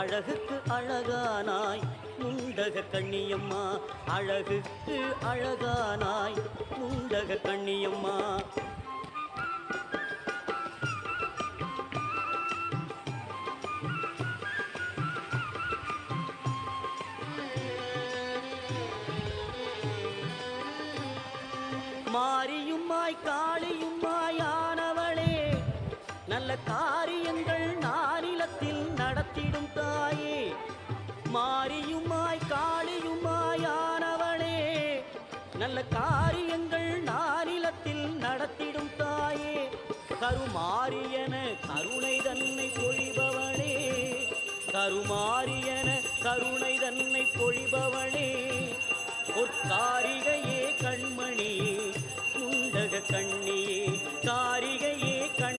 அழகுக்கு அழகானாய் முண்டக கண்ணியம்மா, அழகுக்கு அழகானாய் முண்டக கண்ணியம்மா. மாரியும்மாய் காளியும்மாய் ஆனவளே, நல்ல காரியங்கள் நானிலத்தில் நடத்திடும் தாயே. மாரியும்மாய் காளியும்மாய் ஆனவளே, நல்ல காரியங்கள் நானிலத்தில் நடத்திடும் தாயே. கருமாரியன கருணை தன்னை பொழிபவளே, கருமாரியன கருணை தன்னை பொழிபவளே. பொற்காரிகையே கண்மணி முண்டக கண்